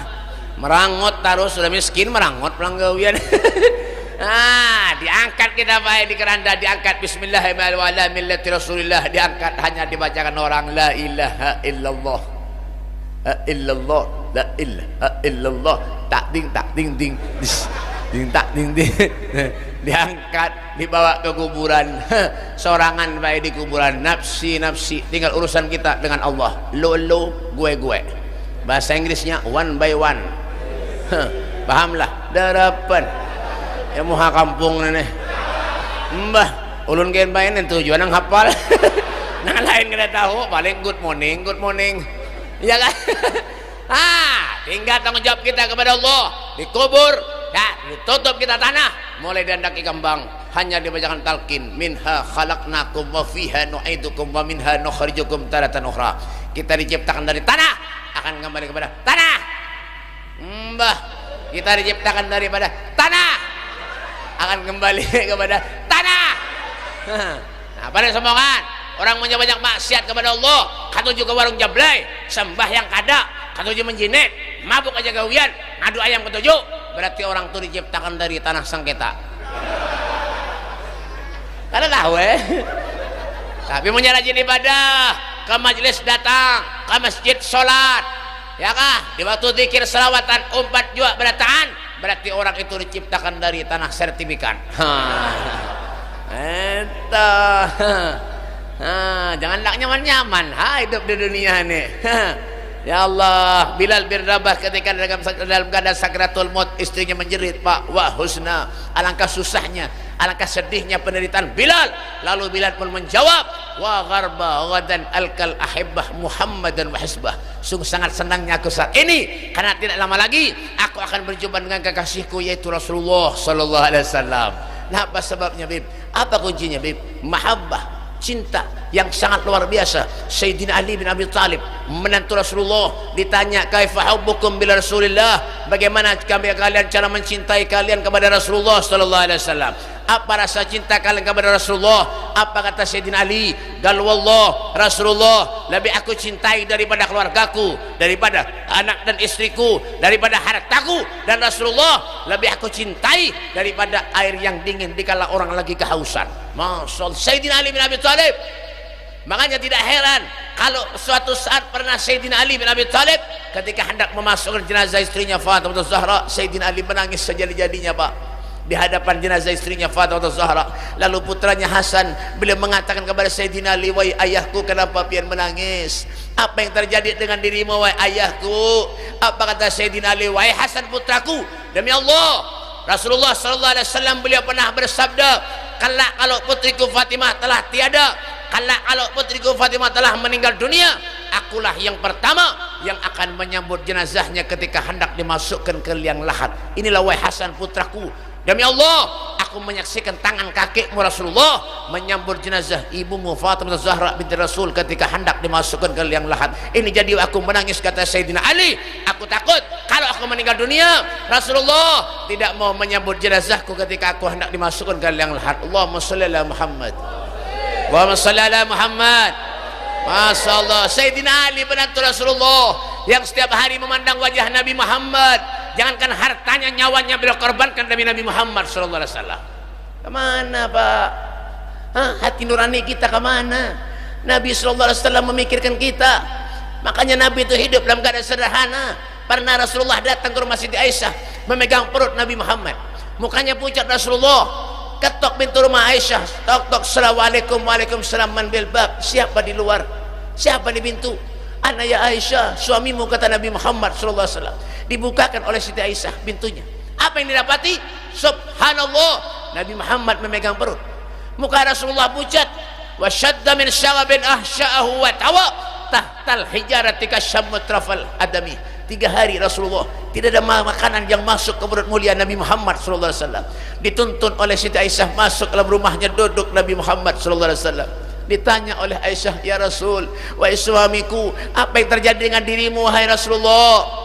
merangut terus sudah miskin merangut pelanggawian. Diangkat kita bae di keranda, diangkat bismillahirrahmanirrahim millati Rasulillah, diangkat hanya dibacakan orang la ilaha illallah. La ilaha illallah. Tak ding ding. Ding tak ding ding. Diangkat dibawa ke kuburan, sorangan baik di kuburan, nafsi tinggal urusan kita dengan Allah, lo gue bahasa Inggrisnya one by one. Pahamlah darapan ya muha kampung nenek mbah ulun kain bain tujuan yang hafal. Nah lain kita tahu paling good morning ya kan. Tinggal tanggung jawab kita kepada Allah, dikubur ya, ditutup kita tanah, mulai dandaki kembang, hanya dibacakan talqin, minha khalaqnakum wa fiha nu'idukum wa minha nukhrijukum taratan ukhra. Kita diciptakan dari tanah, akan kembali kepada tanah. Mbah, kita diciptakan daripada tanah, akan kembali kepada tanah. Nah, pada sombongan orang punya banyak maksiat kepada Allah, katuju ke warung jablay, sembah yang kada, katuju menjinet, mabuk aja gawian, ngadu ayam ketujuh, berarti orang itu diciptakan dari tanah sengketa. Kada tahu tapi punya rajin ibadah, ke majelis datang, ke masjid sholat, ya kah? Di waktu zikir selawatan umpat juga berataan, berarti orang itu diciptakan dari tanah sertifikat. Jangan nak nyaman-nyaman hidup di dunia ini. Ya Allah, Bilal bin Rabah ketika dalam keadaan sakratul maut, istrinya menjerit, Pak, wah husna, alangkah susahnya, alangkah sedihnya penderitaan Bilal. Lalu Bilal pun menjawab, wa gharba ghadan alkal ahibbah Muhammadan wa hisbah, sungguh sangat senangnya aku saat ini karena tidak lama lagi aku akan berjumpa dengan kekasihku yaitu Rasulullah sallallahu alaihi wasallam. Nah, apa sebabnya, Bib? Apa kuncinya, Bib? Mahabbah, cinta yang sangat luar biasa. Sayyidina Ali bin Abi Thalib, menantu Rasulullah, ditanya, kaifa hubbukum bila Rasulillah, bagaimana kalian cara mencintai kalian kepada Rasulullah sallallahu alaihi wasallam? Apa rasa cinta kalian kepada Rasulullah? Apa kata Sayyidina Ali? Gal wallah, Rasulullah lebih aku cintai daripada keluargaku, daripada anak dan istriku, daripada hartaku, dan Rasulullah lebih aku cintai daripada air yang dingin dikala orang lagi kehausan. Masyaallah, Sayyidina Ali bin Abi Thalib. Makanya tidak heran kalau suatu saat pernah Sayyidina Ali bin Abi Thalib ketika hendak memasukkan jenazah istrinya Fatimah Zahra, Sayyidina Ali menangis sejadi-jadinya, Pak, di hadapan jenazah istrinya Fatimah Zahra. Lalu putranya Hasan, beliau mengatakan kepada Sayyidina Ali, wahai ayahku, kenapa pian menangis? Apa yang terjadi dengan dirimu, wahai ayahku? Apa kata Sayyidina Ali? Wahai Hasan putraku, demi Allah, Rasulullah sallallahu alaihi wasallam beliau pernah bersabda, kalau putriku Fatimah telah tiada, kalau putriku Fatimah telah meninggal dunia, akulah yang pertama yang akan menyambut jenazahnya ketika hendak dimasukkan ke liang lahat. Inilah wahai Hasan putraku, demi Allah, aku menyaksikan tangan kakekmu Rasulullah menyambut jenazah ibumu Fatimah Zahra binti Rasul ketika hendak dimasukkan ke liang lahat. Ini jadi aku menangis, kata Sayyidina Ali. Aku takut kalau aku meninggal dunia, Rasulullah tidak mau menyambut jenazahku ketika aku hendak dimasukkan ke liang lahat. Allahumma shalli ala Muhammad, Allahumma shalli ala Muhammad. Masya Allah, Sayyidina Ali menantu Rasulullah yang setiap hari memandang wajah Nabi Muhammad. Jangankan hartanya, nyawanya beliau korbankan demi Nabi Muhammad sallallahu alaihi wasallam. Kemana, Pak? Hati nurani kita kemana? Nabi sallallahu alaihi wasallam memikirkan kita. Makanya Nabi itu hidup dalam keadaan sederhana. Pernah Rasulullah datang ke rumah Siti Aisyah, memegang perut Nabi Muhammad, mukanya pucat Rasulullah, ketok pintu rumah Aisyah, tok-tok, assalamualaikum, waalaikumsalam, man bil bab, siapa di luar, siapa di pintu? Ana ya Aisyah, suamimu, kata Nabi Muhammad sallallahu alaihi wasallam. Dibukakan oleh Siti Aisyah pintunya. Apa yang didapati? Subhanallah, Nabi Muhammad memegang perut, muka Rasulullah pucat. Wa syadda min syarabin ahsya'ahu wa tawa tahtal hijarati kasyamut rafal adami. 3 hari Rasulullah tidak ada makanan yang masuk ke perut mulia Nabi Muhammad sallallahu alaihi wasallam. Dituntun oleh Siti Aisyah masuk dalam rumahnya, duduk Nabi Muhammad sallallahu alaihi wasallam. Ditanya oleh Aisyah, ya Rasul, wahai suamiku, apa yang terjadi dengan dirimu wahai Rasulullah?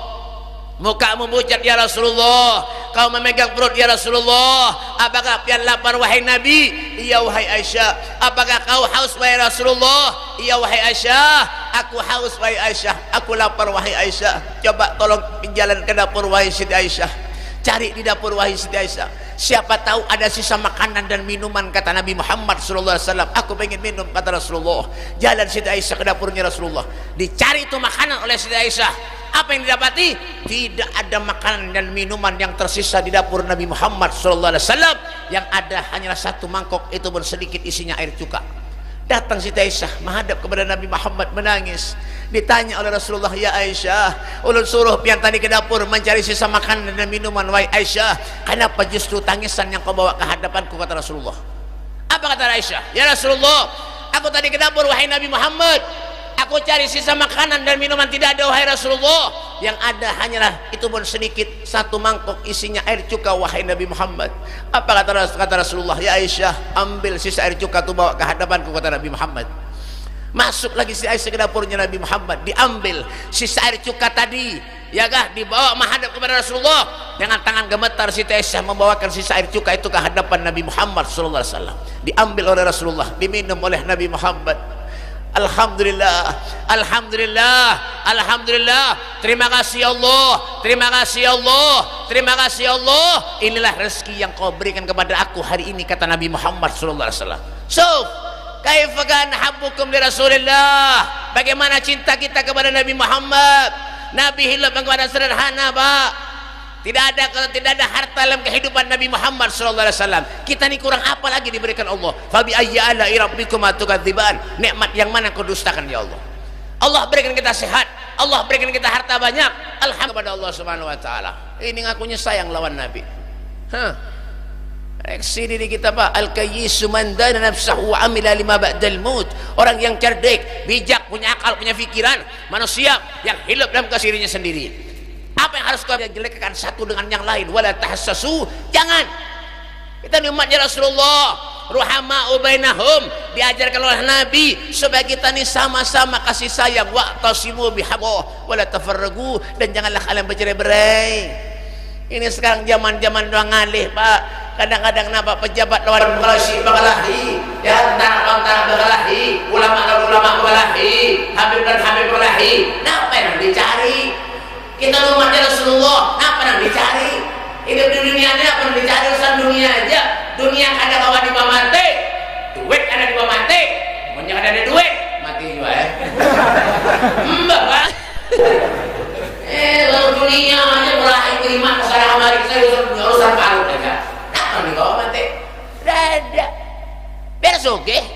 Mukamu pucat ya Rasulullah, kau memegang perut ya Rasulullah. Apakah pian lapar wahai Nabi? Iya wahai Aisyah. Apakah kau haus wahai Rasulullah? Iya wahai Aisyah. Aku haus wahai Aisyah, aku lapar wahai Aisyah. Coba tolong jalan ke dapur wahai Siti Aisyah, cari di dapur wahai Siti Aisyah, siapa tahu ada sisa makanan dan minuman, kata Nabi Muhammad sallallahu alaihi wasallam. Aku pengen minum, kata Rasulullah. Jalan Siti Aisyah ke dapurnya Rasulullah, dicari itu makanan oleh Siti Aisyah. Apa yang didapati? Tidak ada makanan dan minuman yang tersisa di dapur Nabi Muhammad sallallahu alaihi wasallam. Yang ada hanyalah 1 mangkok, itu bersedikit isinya air cuka. Datang Siti Aisyah menghadap kepada Nabi Muhammad menangis. Ditanya oleh Rasulullah, ya Aisyah, ulun suruh pian tadi ke dapur mencari sisa makanan dan minuman, wahai Aisyah, kenapa justru tangisan yang kau bawa ke hadapanku, kata Rasulullah. Apa kata Aisyah? Ya Rasulullah, aku tadi ke dapur wahai Nabi Muhammad, aku cari sisa makanan dan minuman, tidak ada wahai Rasulullah. Yang ada hanyalah itu pun sedikit, 1 mangkok isinya air cuka wahai Nabi Muhammad. Apa kata Rasulullah? Ya Aisyah, ambil sisa air cuka itu bawa ke hadapanku, kata Nabi Muhammad. Masuk lagi si Aisyah ke dapurnya Nabi Muhammad, diambil sisa air cuka tadi, ya kah, dibawa menghadap kepada Rasulullah dengan tangan gemetar. Siti Aisyah membawakan sisa air cuka itu ke hadapan Nabi Muhammad sallallahu alaihi wasallam, diambil oleh Rasulullah, diminum oleh Nabi Muhammad. Alhamdulillah, alhamdulillah, alhamdulillah. Terima kasih Allah, terima kasih Allah, terima kasih Allah. Inilah rezeki yang kau berikan kepada aku hari ini, kata Nabi Muhammad sallallahu alaihi wasallam. So, kaifa kana habbukum li Rasulillah? Bagaimana cinta kita kepada Nabi Muhammad? Nabi hidup bagaimana sederhana, Pak. Tidak ada harta dalam kehidupan Nabi Muhammad sallallahu alaihi wasallam. Kita ini kurang apa lagi diberikan Allah? Fa bi ayyi ala'i rabbikuma tukadziban? Nikmat yang mana kau dustakan ya Allah? Allah berikan kita sehat, Allah berikan kita harta banyak. Alhamdulillah kepada Allah Subhanahu wa taala. Ini ngakunya sayang lawan Nabi. Reaksi diri kita, Pak. Al-kayyisu man dana nafsahu wa amila lima ba'dal maut. Orang yang cerdik, bijak, punya akal, punya pikiran, manusia yang hidup dalam kesirinya sendiri. Apa yang harus kau jelekkan satu dengan yang lain? Wala tahassasu, jangan. Kita ni umatnya Rasulullah, ruhama'u bainahum, diajarkan oleh Nabi supaya kita ni sama-sama kasih sayang. Wa'tasimu bihablillah wala tafarraqu, dan janganlah kalian bercerai-berai. Ini sekarang zaman-zaman doang ngalih, Pak. Kadang-kadang nampak pejabat lawan berkelahi, ya, tentara berkelahi, ulama dan ulama berkelahi, habib dan habib berkelahi. Apa yang dicari? Kita umatnya Rasulullah, apa yang dicari? Hidup di dunia ini apa yang dicari? Urusan dunia aja. Dunia ada bawa di bawah mati, duit ada di bawah mati. Pokoknya ada duit, mati juga ya. Mbak, Pak. Kalau dunia aja berakhir terima sekarang kemarin saya urusan palu aja. Apa di bawah mati? Ada. Biar sugih,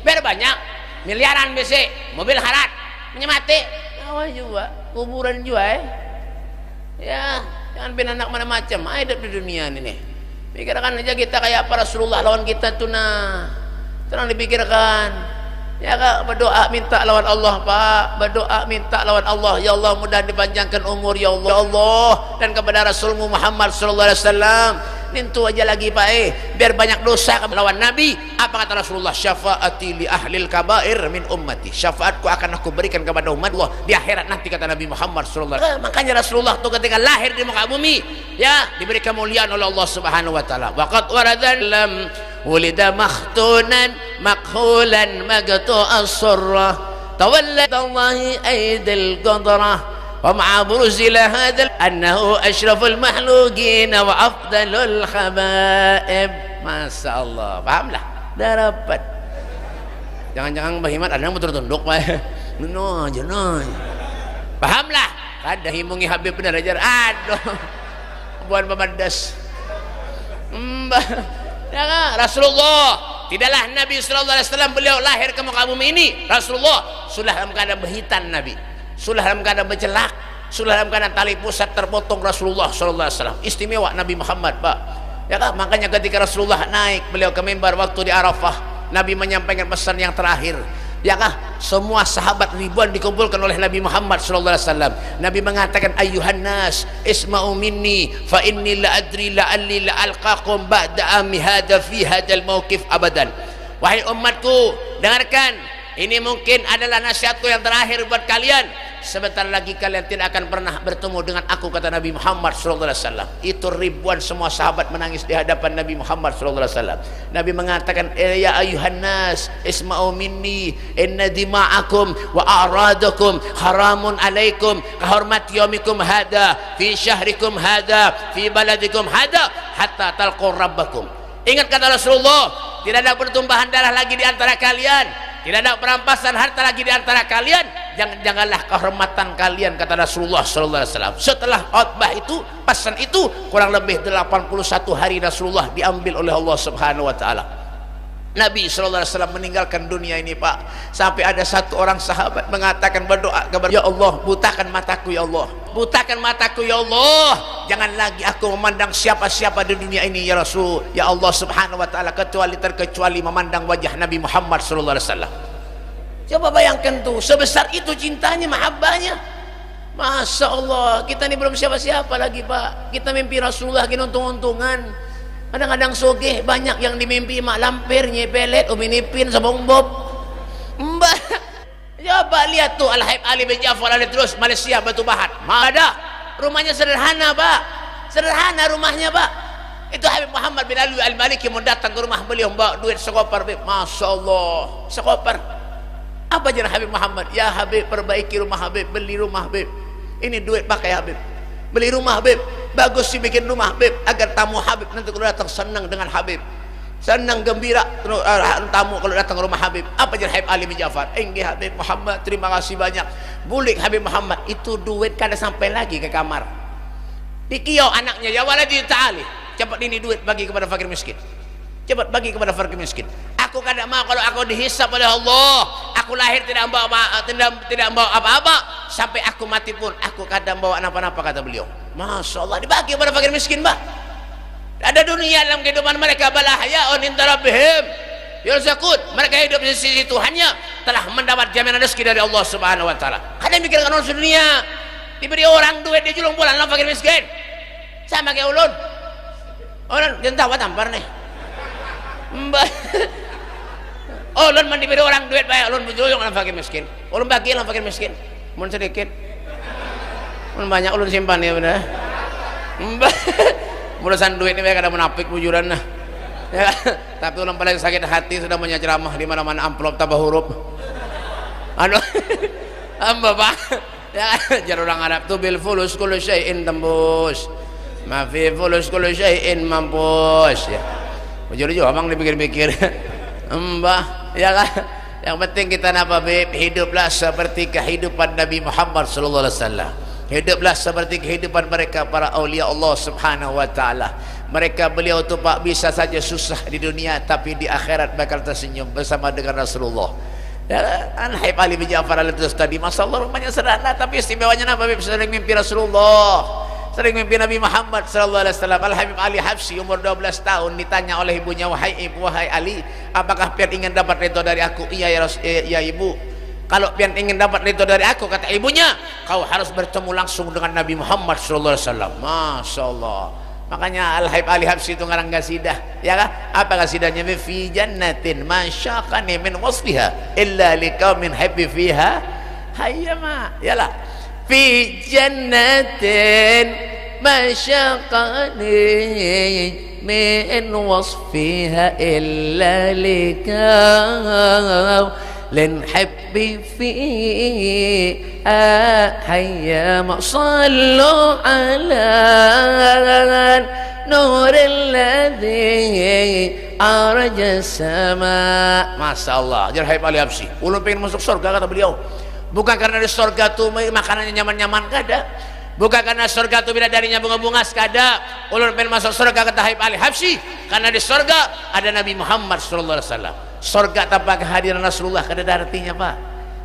biar banyak, miliaran BC, mobil harat, menyemati. Awal juga, kuburan juga ya, jangan bin anak mana macam. Hidup di dunia ini nih. Pikirkan aja kita kayak apa Rasulullah lawan kita tuh, nah. Tenang dipikirkan. Ya Kak, berdoa minta lawan Allah, Pak. Berdoa minta lawan Allah. Ya Allah, mudah dipanjangkan umur ya Allah. Ya Allah, dan kepada Rasulmu Muhammad sallallahu alaihi wasallam. Nintu aja lagi, Pak, biar banyak dosa lawan Nabi. Apa kata Rasulullah? Syafaati li ahlil kabair min ummati. Syafaatku akan aku berikan kepada umat Allah di akhirat nanti, kata Nabi Muhammad sallallahu alaihi wasallam. Makanya Rasulullah tuh ketika lahir di muka bumi, ya, diberi kemuliaan oleh Allah Subhanahu wa taala. Waqad waradan lam wulida makhtunan makhulan magtu as-surrah tawallad Allahi aidil qadrah ومع بروز هذا أنه أشرف المخلوقين وأفضل الحبائب. Masya Allah, pahamlah, dah dapat. Jangan-jangan Mbah Himat ada yang betul tunduk, Pak. No, jangan. Pahamlah, ada himungi Habib benar ajar. Aduh, buan pemadas. Mbah, ya, Rasulullah, tidaklah Nabi sallallahu alaihi wasallam beliau lahir ke muka bumi ini. Rasulullah sudah dalam keadaan berhitan Nabi. Sudah dalam keadaan bercelak, sudah dalam keadaan tali pusat terpotong Rasulullah sallallahu alaihi wasallam. Istimewa Nabi Muhammad, Pak. Ya kan? Makanya ketika Rasulullah naik beliau ke mimbar waktu di Arafah, Nabi menyampaikan pesan yang terakhir. Ya kan? Semua sahabat ribuan dikumpulkan oleh Nabi Muhammad sallallahu alaihi wasallam. Nabi mengatakan, ayyuhan nas isma'u minni fa inni la adri la'alli la alqakum ba'da ami hadha fi hadzal mauqif abadan. Wahai umatku, dengarkan. Ini mungkin adalah nasihatku yang terakhir buat kalian. Sebentar lagi kalian tidak akan pernah bertemu dengan aku, kata Nabi Muhammad sallallahu alaihi wasallam. Itu ribuan semua sahabat menangis di hadapan Nabi Muhammad sallallahu alaihi wasallam. Nabi mengatakan, ya ayuhan nas isma'u minni inna dima'akum wa a'radakum haramun alaikum kahormat yaumikum hada fi syahrikum hada fi baladikum hada hatta talqur rabbakum. Ingat kata Rasulullah, tidak ada pertumpahan darah lagi di antara kalian, tidak ada perampasan harta lagi di antara kalian. Janganlah kehormatan kalian, kata Rasulullah sallallahu alaihi wasallam. Setelah khutbah itu, pesan itu, kurang lebih 81 hari Rasulullah diambil oleh Allah Subhanahu wa taala. Nabi sallallahu alaihi wasallam meninggalkan dunia ini, Pak. Sampai ada satu orang sahabat mengatakan, berdoa kepada, ya Allah, butakan mataku ya Allah. Butakan mataku ya Allah. Jangan lagi aku memandang siapa-siapa di dunia ini ya Rasul, ya Allah Subhanahu wa taala, terkecuali memandang wajah Nabi Muhammad sallallahu alaihi wasallam. Coba bayangkan tuh, sebesar itu cintanya, mahabbahnya. Masya Allah, kita ini belum siapa-siapa lagi, Pak. Kita mimpi Rasulullah gini untung-untungan. Kadang-kadang sogeh, banyak yang dimimpi mak lampir, nyepelet, umi nipin, sabong bob. Mbak, coba lihat tuh Al-Habib Ali bin Ja'far Ali terus Malaysia Batu Bahat. Ada Rumahnya sederhana, Pak. Sederhana rumahnya, Pak. Itu Habib Muhammad bin Ali Al-Maliki mau datang ke rumah beliau bawa duit sekopar, Habib. Masya Allah, sekopar. Apa aja Habib Muhammad? Ya Habib, perbaiki rumah Habib, beli rumah Habib. Ini duit pakai Habib. Beli rumah Habib. Bagus sih bikin rumah Habib agar tamu Habib nanti kalau datang senang dengan Habib. Senang gembira tamu kalau datang ke rumah Habib. Apa aja Habib Ali bin Ja'far? Enggih Habib Muhammad, terima kasih banyak. Bulik Habib Muhammad, itu duit kada sampai lagi ke kamar. Dikiau anaknya, ya waladi ta'ali. Cepat ini duit bagi kepada fakir miskin. Cepat bagi kepada fakir miskin. Aku kada mau kalau aku dihisap oleh Allah. Aku lahir tidak membawa apa-apa. Sampai aku mati pun aku kada membawa apa-apa, kata beliau. Masya Allah, dibagi kepada fakir miskin, Pak. Ada dunia dalam kehidupan mereka, balahyaun inda rabbihim yurzaqun. Mereka hidup di sisi Tuhannya telah mendapat jaminan rezeki dari Allah Subhanahu wa taala. Kada mikirkan orang dunia. Diberi orang duit dia julung bulan fakir miskin. Sama kayak ulun. Ulun jangan tahu tampar nih. Mbak. Ulun mandi beri orang duit baik, ulun bujulung orang fakir miskin. Ulun bagi orang fakir miskin. Mun sedikit. Mun banyak ulun simpan ya benar. Mbak. Urusan duit ini mereka ada menapik bujuran nah. Ya, tapi ulun paling sakit hati sudah menceramah di mana-mana amplop tambah huruf. Aduh. Amba Pak. Ya, jar orang Arab tuh bil fulus kullu syai'in tembus. Ma fi fulus kullu syai'in mampus ya. Bujur-bujur abang dipikir-pikir. Mbah, ya kan? Yang penting kita apa, Beb? Hiduplah seperti kehidupan Nabi Muhammad sallallahu alaihi wasallam. Hiduplah seperti kehidupan mereka para aulia Allah Subhanahu wa taala. Mereka beliau tu Pak bisa saja susah di dunia tapi di akhirat bakal tersenyum bersama dengan Rasulullah. Ya, Al-Habib Ali bin Ja'far Al-Tustadi, masyaallah rumahnya sederhana tapi istimewanya apa, Beb? Sering mimpi Rasulullah. Sering mimpi Nabi Muhammad sallallahu alaihi wasallam. Al-Habib Ali Habsyi umur 12 tahun ditanya oleh ibunya, wahai ibu, wahai Ali, apakah pian ingin dapat ridho dari aku? Iya ya ibu. Kalau pian ingin dapat ridho dari aku, kata ibunya, kau harus bertemu langsung dengan Nabi Muhammad sallallahu alaihi wasallam. Masyaallah. Makanya Al-Habib Ali Habsyi itu ngarang qasidah, ya kan? Apa qasidahnya? Fi jannatin ma syaqani min wasfiha illa liqaumin habbi fiha hayyama. Yalah. Fi jannatin ma syaqani min wasfiha illa liqaumin habbi fiha hayyama. Sallu ala nuril ladzi arja sama. Masyaallah, jar Habib Ali Habsyi. Ulun pengen masuk surga, kata beliau. Bukan karena di surga tuh makanannya nyaman-nyaman, kada. Bukan karena surga tuh bidadarinya bunga-bunga, kada. Ulun pengen masuk surga, kata Habib Ali Habsyi, karena di surga ada Nabi Muhammad sallallahu alaihi wasallam. Surga tanpa kehadiran Rasulullah kada ada artinya, Pak.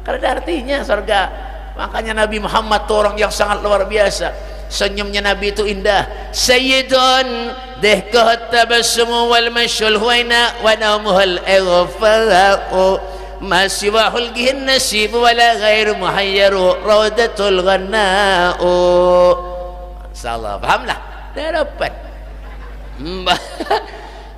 Kada ada artinya surga. Makanya Nabi Muhammad tuh orang yang sangat luar biasa. Senyumnya Nabi itu indah. Sayyidun dihkah tabassumu wal mashul huwaina wa naumuhul ighfa'u ma siwahul gihin nasib wala ghairu muhayyaru raudatul ghanna'u. Masyaallah, pahamlah? Dapat.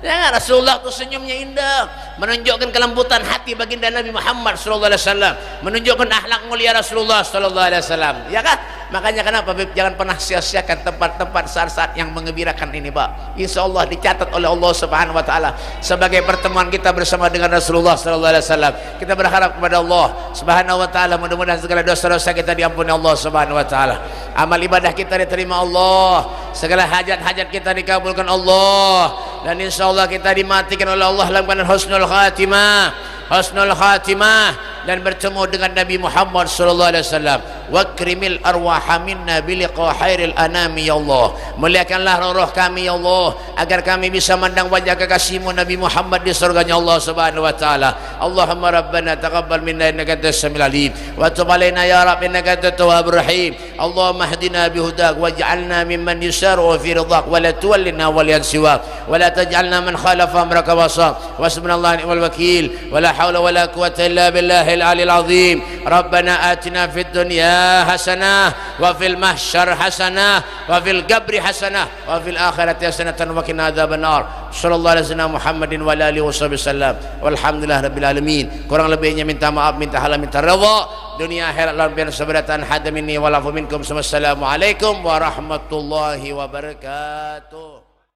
Ya, Rasulullah itu senyumnya indah, menunjukkan kelembutan hati baginda Nabi Muhammad sallallahu alaihi wasallam, menunjukkan akhlak mulia Rasulullah sallallahu alaihi wasallam. Ya kan? Makanya kenapa, Beb? Jangan pernah sia-siakan tempat-tempat saat-saat yang mengembirakan ini, Pak. Insyaallah dicatat oleh Allah Subhanahu wa taala sebagai pertemuan kita bersama dengan Rasulullah sallallahu alaihi wasallam. Kita berharap kepada Allah Subhanahu wa taala mudah-mudahan segala dosa-dosa kita diampuni Allah Subhanahu wa taala. Amal ibadah kita diterima Allah, segala hajat-hajat kita dikabulkan Allah, dan insyaallah kita dimatikan oleh Allah dalam keadaan husnul khatimah dan bertemu dengan Nabi Muhammad sallallahu alaihi wasallam. Wakrimil arwaha minna biliqa khairil anami ya Allah. Muliakanlah roh kami ya Allah agar kami bisa mandang wajah kekasihmu Nabi Muhammad di surganya Allah Subhanahu wa taala. Allahumma rabbana taqabbal minna innaka antas samiul alim wa tub alaina ya rabb innaka antat tawwabur rahim. Allahumma hdina bihudak waj'alna mimman yusaru fi ridhak wa la tuwallina waliyan siwak wa la taj'alna man khalafa amraka wasa. Wa subhanallahi wal wakil wa la hawla wa la quwwata illa billahil aliyil azim. Rabbana atina fid dunya hasanah wa fil mahsyar hasanah wa fil qabri hasanah wa fil akhirati hasanatan wa qina adzabannar. Sallallahu alaihi wasallam Muhammadin wa alihi wasallam. Walhamdulillah rabbil alamin. Kurang lebihnya minta maaf, minta halal, minta redha. dunia akhirat lan bir sabratan hadamini walafu minkum. Wassalamualaikum warahmatullahi wabarakatuh.